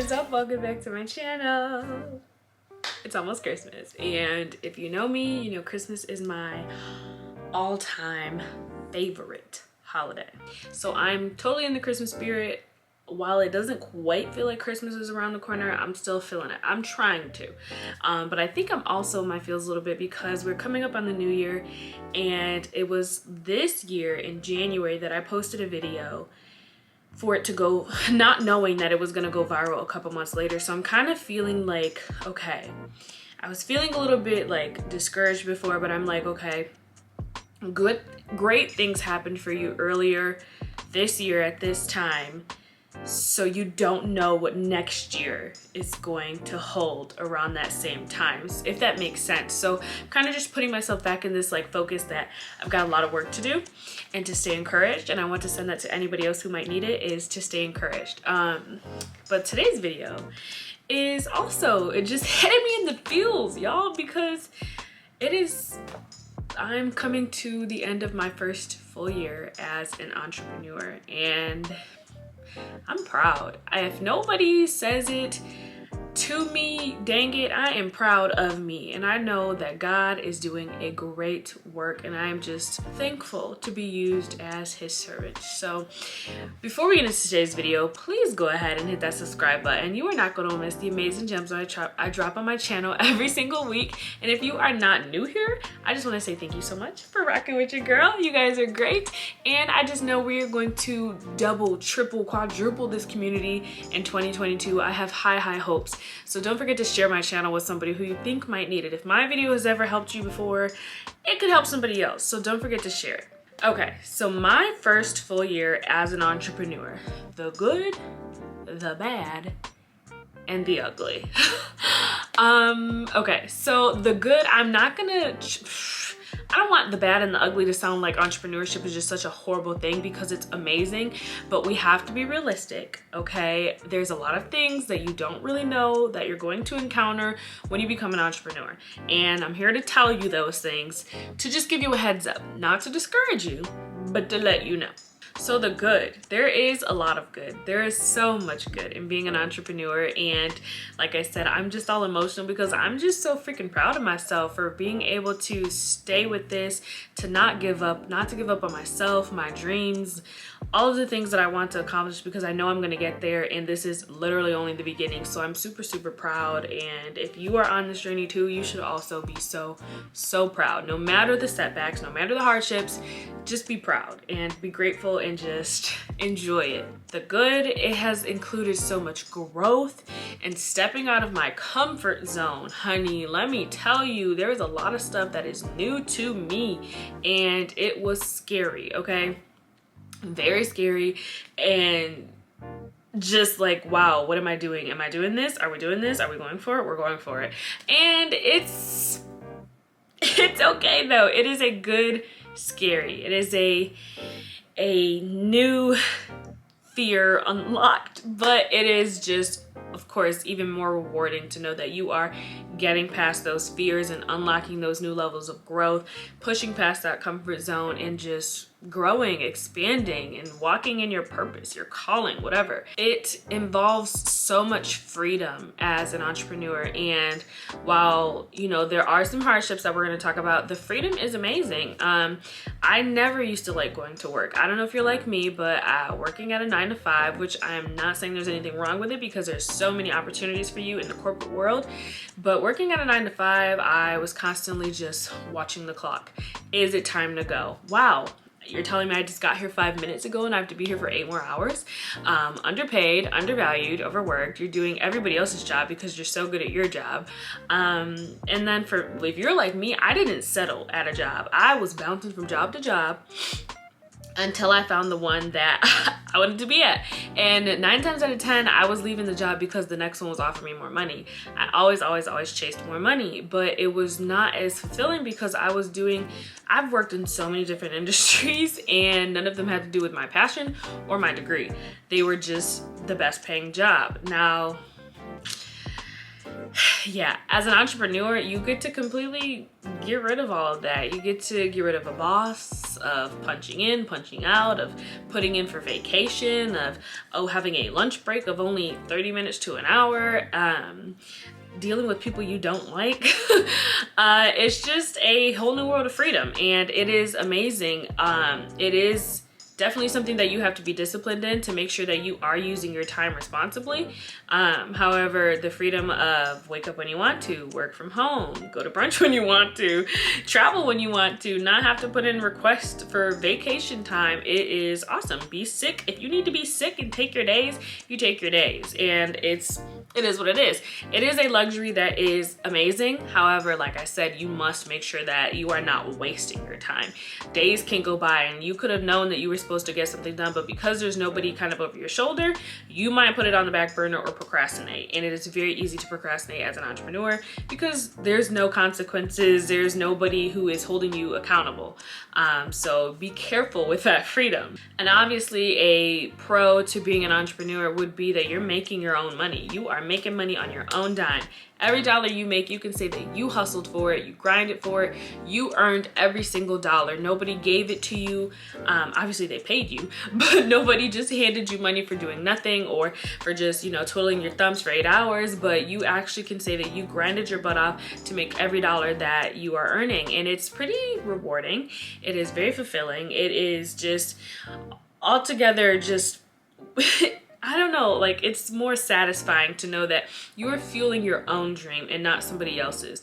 What's up? Welcome back to my channel. It's almost Christmas, and if you know me, you know Christmas is my all-time favorite holiday. So I'm totally in the Christmas spirit. While it doesn't quite feel like Christmas is around the corner, I'm still feeling it. I'm trying to. But I think I'm also my feels a little bit because we're coming up on the new year, and it was this year in January that I posted a video for it to go, not knowing that it was gonna go viral a couple months later. So I'm kind of feeling like, okay, I was feeling a little bit like discouraged before, but I'm like, okay, great things happened for you earlier this year at this time. So you don't know what next year is going to hold around that same time, if that makes sense. So I'm kind of just putting myself back in this like focus that I've got a lot of work to do and to stay encouraged. And I want to send that to anybody else who might need it, is to stay encouraged. But today's video is also, it just hit me in the feels, y'all, because I'm coming to the end of my first full year as an entrepreneur, and I'm proud. If nobody says it to me, dang it, I am proud of me. And I know that God is doing a great work, and I am just thankful to be used as his servant. So before we get into today's video, please go ahead and hit that subscribe button. You are not going to miss the amazing gems I drop on my channel every single week. And if you are not new here, I just want to say thank you so much for rocking with your girl. You guys are great. And I just know we are going to double, triple, quadruple this community in 2022. I have high hopes. So don't forget to share my channel with somebody who you think might need it. If my video has ever helped you before, it could help somebody else. So don't forget to share it. Okay, so my first full year as an entrepreneur, the good, the bad, and the ugly. Okay, so the good, I don't want the bad and the ugly to sound like entrepreneurship is just such a horrible thing, because it's amazing, but we have to be realistic, okay? There's a lot of things that you don't really know that you're going to encounter when you become an entrepreneur. And I'm here to tell you those things, to just give you a heads up, not to discourage you, but to let you know. So the good, there is a lot of good. There is so much good in being an entrepreneur. And like I said, I'm just all emotional because I'm just so freaking proud of myself for being able to stay with this, to not give up, not to give up on myself, my dreams, all of the things that I want to accomplish, because I know I'm going to get there, and this is literally only the beginning. So I'm super proud. And if you are on this journey too, you should also be so proud. No matter the setbacks, no matter the hardships, just be proud and be grateful and just enjoy it. The good, it has included so much growth and stepping out of my comfort zone. Honey, let me tell you, there is a lot of stuff that is new to me, and it was scary, okay? Very scary, and just like, wow, what am I doing? Am I doing this? Are we doing this? Are we going for it? We're going for it. And it's okay though. It is a good scary. It is a new fear unlocked, but it is just, of course, even more rewarding to know that you are getting past those fears and unlocking those new levels of growth, pushing past that comfort zone, and just growing, expanding, and walking in your purpose, your calling, whatever. It involves so much freedom as an entrepreneur. And while, you know, there are some hardships that we're going to talk about, the freedom is amazing. I never used to like going to work. I don't know if you're like me, but working at a 9-to-5, which I'm not saying there's anything wrong with it, because there's so many opportunities for you in the corporate world, but working at a 9-to-5, I was constantly just watching the clock. Is it time to go? Wow. You're telling me I just got here 5 minutes ago and I have to be here for 8 more hours? Underpaid, undervalued, overworked. You're doing everybody else's job because you're so good at your job. And then if you're like me, I didn't settle at a job. I was bouncing from job to job until I found the one that I wanted to be at. And 9 times out of 10, I was leaving the job because the next one was offering me more money. I always chased more money, but it was not as fulfilling because I've worked in so many different industries, and none of them had to do with my passion or my degree. They were just the best paying job. Now, Yeah, as an entrepreneur, you get to completely get rid of all of that. You get to get rid of a boss, of punching in, punching out, of putting in for vacation, of having a lunch break of only 30 minutes to an hour, dealing with people you don't like. It's just a whole new world of freedom, and it is amazing. It is definitely something that you have to be disciplined in to make sure that you are using your time responsibly. However, the freedom of wake up when you want to, work from home, go to brunch when you want to, travel when you want to, not have to put in requests for vacation time, it is awesome. Be sick. If you need to be sick and take your days, you take your days. And it is what it is. It is a luxury that is amazing. However, like I said, you must make sure that you are not wasting your time. Days can go by and you could have known that you were supposed to get something done, but because there's nobody kind of over your shoulder, you might put it on the back burner or procrastinate. And it is very easy to procrastinate as an entrepreneur because there's no consequences. There's nobody who is holding you accountable. So be careful with that freedom. And obviously a pro to being an entrepreneur would be that you're making your own money. You are making money on your own dime. Every dollar you make, you can say that you hustled for it, you grinded for it, you earned every single dollar. Nobody gave it to you. Obviously they paid you, but nobody just handed you money for doing nothing or for just, you know, twiddling your thumbs for 8 hours, but you actually can say that you grinded your butt off to make every dollar that you are earning. And it's pretty rewarding. It is very fulfilling. It is just altogether just I don't know, like it's more satisfying to know that you are fueling your own dream and not somebody else's.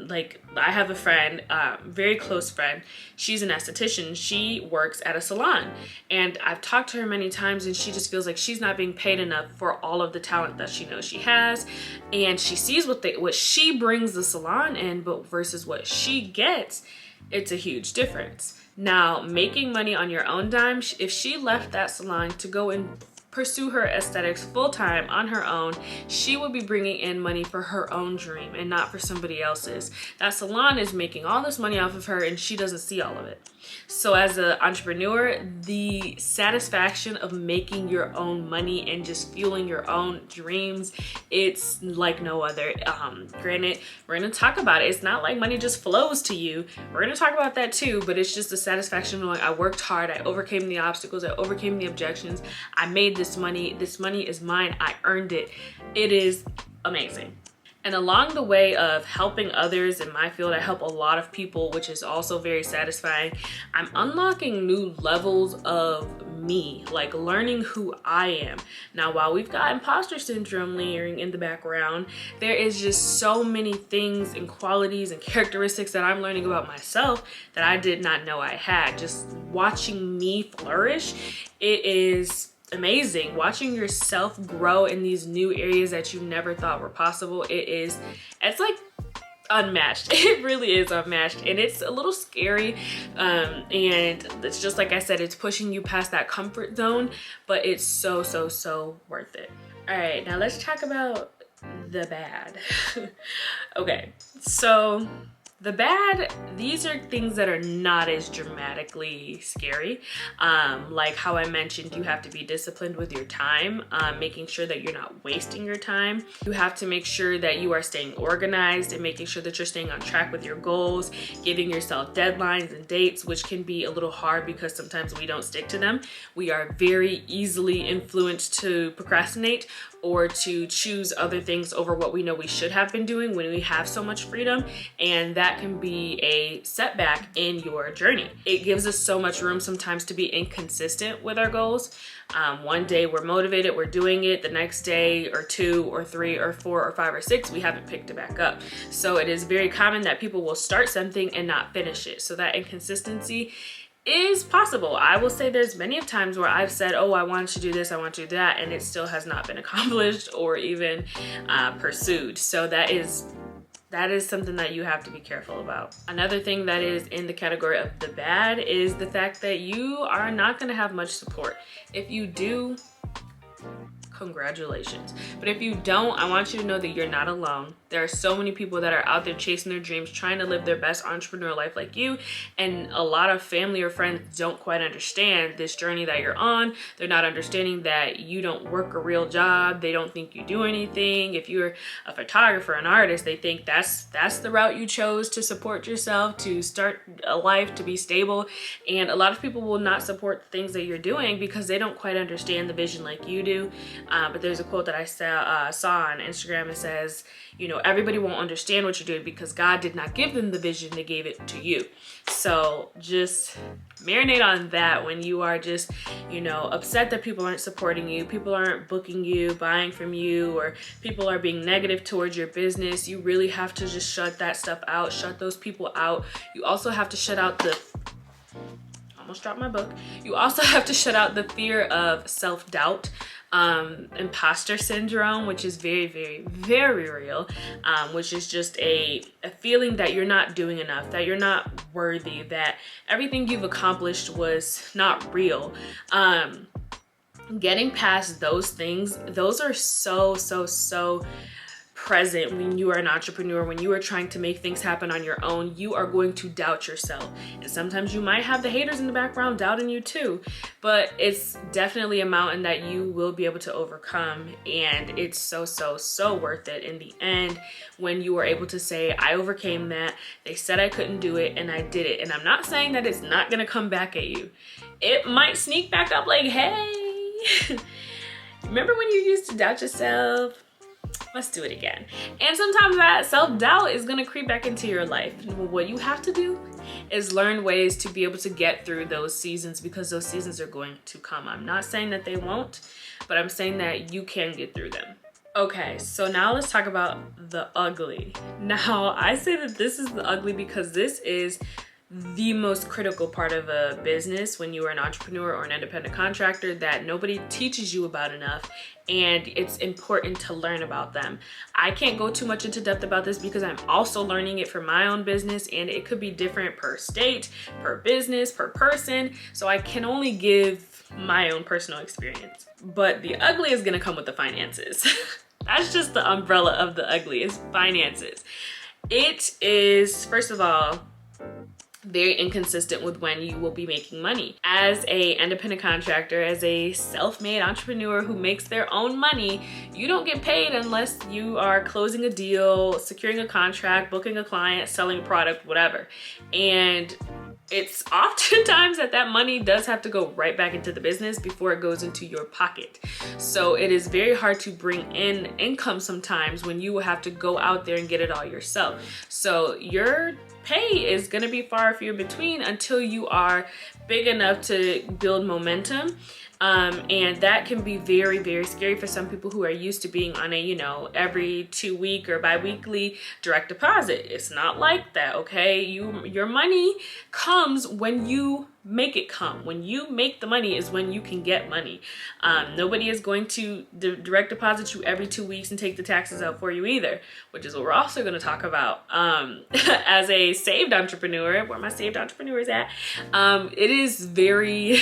Like I have a friend, very close friend, she's an esthetician. She works at a salon and I've talked to her many times and she just feels like she's not being paid enough for all of the talent that she knows she has. And she sees what she brings the salon in, but versus what she gets, it's a huge difference. Now, making money on your own dime, if she left that salon to go and pursue her aesthetics full-time on her own, she would be bringing in money for her own dream and not for somebody else's. That salon is making all this money off of her and she doesn't see all of it. So as an entrepreneur, the satisfaction of making your own money and just fueling your own dreams, it's like no other. Granted, we're gonna talk about it. It's not like money just flows to you. We're gonna talk about that too, but it's just the satisfaction of like, I worked hard, I overcame the obstacles, I overcame the objections, I made this money is mine, I earned it. It is amazing. And along the way of helping others in my field, I help a lot of people, which is also very satisfying. I'm unlocking new levels of me, like learning who I am. Now, while we've got imposter syndrome layering in the background, there is just so many things and qualities and characteristics that I'm learning about myself that I did not know I had. Just watching me flourish, it is amazing. Watching yourself grow in these new areas that you never thought were possible, it's like unmatched. It really is unmatched, and it's a little scary, and it's just like I said, it's pushing you past that comfort zone, but it's so worth it. All right, now let's talk about the bad. Okay, so the bad, these are things that are not as dramatically scary. Like how I mentioned, you have to be disciplined with your time, making sure that you're not wasting your time. You have to make sure that you are staying organized and making sure that you're staying on track with your goals, giving yourself deadlines and dates, which can be a little hard because sometimes we don't stick to them. We are very easily influenced to procrastinate or to choose other things over what we know we should have been doing when we have so much freedom, and that can be a setback in your journey. It gives us so much room sometimes to be inconsistent with our goals. One day we're motivated, we're doing it, the next day or 2 or 3 or 4 or 5 or 6, we haven't picked it back up. So it is very common that people will start something and not finish it. So that inconsistency is possible. I will say there's many of times where I've said, oh, I want to do this, I want to do that, and it still has not been accomplished or even pursued. So that is something that you have to be careful about. Another thing that is in the category of the bad is the fact that you are not going to have much support. If you do, congratulations. But if you don't, I want you to know that you're not alone. There are so many people that are out there chasing their dreams, trying to live their best entrepreneur life like you, and a lot of family or friends don't quite understand this journey that you're on. They're not understanding that you don't work a real job. They don't think you do anything. If you're a photographer, an artist, they think that's the route you chose to support yourself, to start a life, to be stable. And a lot of people will not support the things that you're doing because they don't quite understand the vision like you do. But there's a quote that I saw on Instagram. It says, you know, everybody won't understand what you're doing because God did not give them the vision, they gave it to you. So just marinate on that when you are just, you know, upset that people aren't supporting you, people aren't booking you, buying from you, or people are being negative towards your business. You really have to just shut that stuff out, shut those people out. You also have to shut out the, almost dropped my book. You also have to shut out the fear of self-doubt. Imposter syndrome, which is very, very, very real, which is just a feeling that you're not doing enough, that you're not worthy, that everything you've accomplished was not real. Getting past those things, those are so present when you are an entrepreneur. When you are trying to make things happen on your own, you are going to doubt yourself, and sometimes you might have the haters in the background doubting you too, but it's definitely a mountain that you will be able to overcome, and it's so worth it in the end when you are able to say, I overcame that. They said I couldn't do it and I did it. And I'm not saying that it's not gonna come back at you. It might sneak back up like, hey, remember when you used to doubt yourself? Let's do it again. And sometimes that self-doubt is gonna creep back into your life. What you have to do is learn ways to be able to get through those seasons, because those seasons are going to come. I'm not saying that they won't, but I'm saying that you can get through them. Okay, so now let's talk about the ugly. Now, I say that this is the ugly because this is the most critical part of a business when you are an entrepreneur or an independent contractor that nobody teaches you about enough, and it's important to learn about them. I can't go too much into depth about this because I'm also learning it for my own business, and it could be different per state, per business, per person, so I can only give my own personal experience. But the ugly is gonna come with the finances. That's just the umbrella of the ugly, is finances. It is, first of all, very inconsistent with when you will be making money. As a independent contractor, as a self-made entrepreneur who makes their own money, you don't get paid unless you are closing a deal, securing a contract, booking a client, selling a product, whatever. And it's oftentimes that money does have to go right back into the business before it goes into your pocket. So it is very hard to bring in income sometimes when you will have to go out there and get it all yourself. So your pay is gonna be far and few between until you are big enough to build momentum. And that can be very, very scary for some people who are used to being on a, you know, every 2 week or bi-weekly direct deposit. It's not like that, okay? Your money comes when you make it come. When you make the money is when you can get money. Nobody is going to direct deposit you every 2 weeks and take the taxes out for you either, which is what we're also going to talk about. As a saved entrepreneur, where my saved entrepreneurs at, it is very,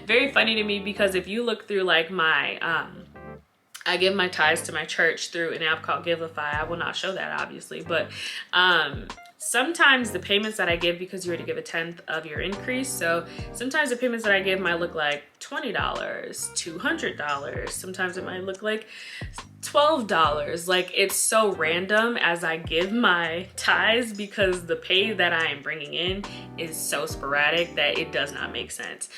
very funny to me because if you look through like my, I give my tithes to my church through an app called Giveify. I will not show that obviously, but sometimes the payments that I give, because you were to give a 10th of your increase, so sometimes the payments that I give might look like $20, $200. Sometimes it might look like $12. Like, it's so random as I give my tithes because the pay that I am bringing in is so sporadic that it does not make sense.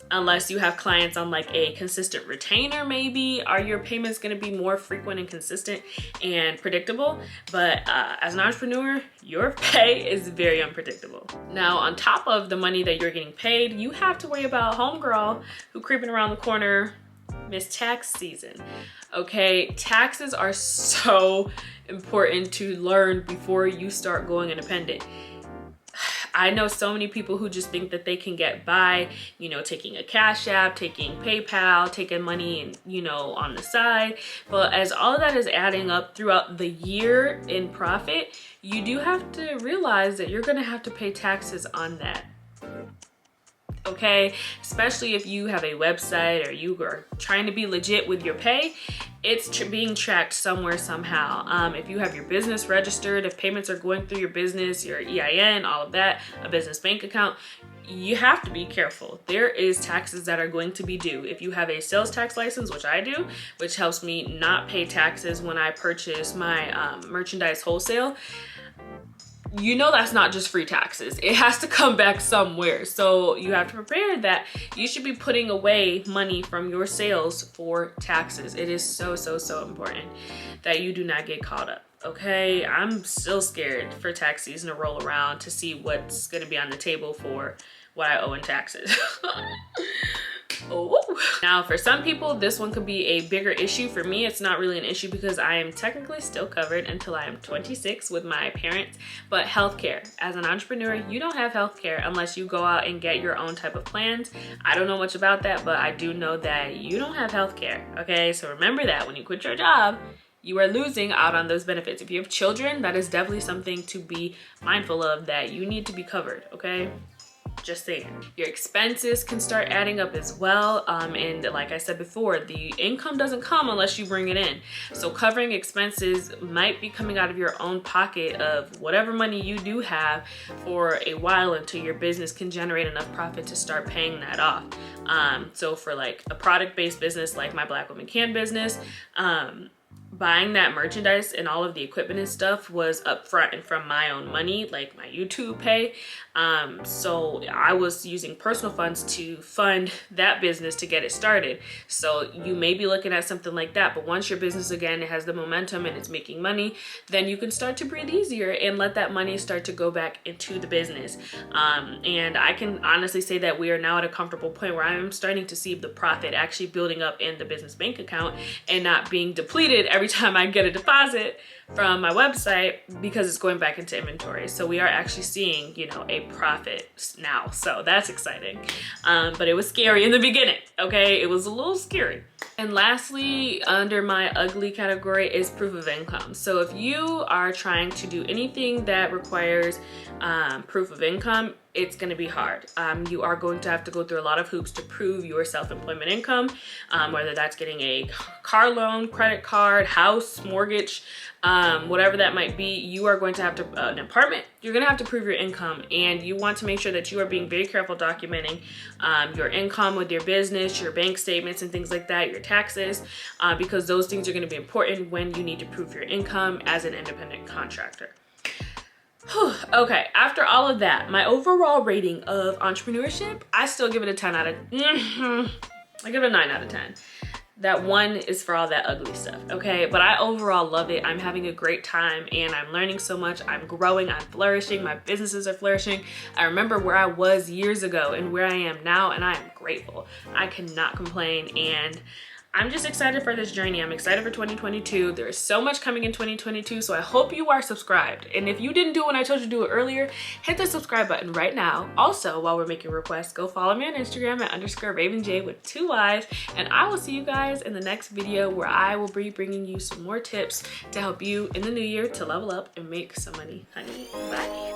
Unless you have clients on like a consistent retainer, maybe are your payments going to be more frequent and consistent and predictable. But as an entrepreneur, your pay is very unpredictable. Now, on top of the money that you're getting paid, you have to worry about homegirl who creeping around the corner, miss tax season. Okay, taxes are so important to learn before you start going independent. I know so many people who just think that they can get by, you know, taking a Cash App, taking PayPal, taking money and, you know, on the side. But as all of that is adding up throughout the year in profit, you do have to realize that you're gonna have to pay taxes on that. Okay, especially if you have a website or you are trying to be legit with your pay, it's being tracked somewhere, somehow. If you have your business registered, if payments are going through your business, your EIN, all of that, a business bank account, you have to be careful. There is taxes that are going to be due. If you have a sales tax license, which I do, which helps me not pay taxes when I purchase my merchandise wholesale, you know that's not just free taxes. It has to come back somewhere. So you have to prepare that you should be putting away money from your sales for taxes. It is so, so, so important that you do not get caught up. Okay, I'm still scared for tax season to roll around to see what's gonna be on the table for what I owe in taxes. Oh. Now for some people this one could be a bigger issue. For me it's not really an issue because I am technically still covered until I am 26 with my parents. But healthcare, as an entrepreneur, you don't have healthcare unless you go out and get your own type of plans. I don't know much about that, but I do know that you don't have healthcare. Okay, so remember that when you quit your job, you are losing out on those benefits. If you have children, that is definitely something to be mindful of, that you need to be covered. Okay, just saying. Your expenses can start adding up as well, and like I said before, the income doesn't come unless you bring it in. So covering expenses might be coming out of your own pocket of whatever money you do have for a while until your business can generate enough profit to start paying that off. So for like a product-based business like my Blk Women Can business, buying that merchandise and all of the equipment and stuff was upfront and from my own money, like my YouTube pay. So I was using personal funds to fund that business to get it started. So you may be looking at something like that, but once your business again has the momentum and it's making money, then you can start to breathe easier and let that money start to go back into the business. And I can honestly say that we are now at a comfortable point where I am starting to see the profit actually building up in the business bank account and not being depleted every time I get a deposit from my website because it's going back into inventory. So we are actually seeing, you know, a profit now. So that's exciting. But it was scary in the beginning. Okay, it was a little scary. And lastly, under my ugly category is proof of income. So if you are trying to do anything that requires proof of income, it's going to be hard. You are going to have to go through a lot of hoops to prove your self-employment income, whether that's getting a car loan, credit card, house, mortgage, whatever that might be. You are going to have to, an apartment, you're going to have to prove your income, and you want to make sure that you are being very careful documenting your income with your business, your bank statements and things like that, your taxes, because those things are going to be important when you need to prove your income as an independent contractor. Okay, after all of that, my overall rating of entrepreneurship, I still give it a 10 out of, I give it a 9 out of 10. That 1 is for all that ugly stuff, okay? But I overall love it. I'm having a great time and I'm learning so much. I'm growing, I'm flourishing, my businesses are flourishing. I remember where I was years ago and where I am now, and I am grateful. I cannot complain, and I'm just excited for this journey. I'm excited for 2022. There's so much coming in 2022, so I hope you are subscribed. And if you didn't do it when I told you to do it earlier, hit the subscribe button right now. Also, while we're making requests, go follow me on Instagram at _RavenJayy with 2 Y's. And I will see you guys in the next video where I will be bringing you some more tips to help you in the new year to level up and make some money, honey. Bye.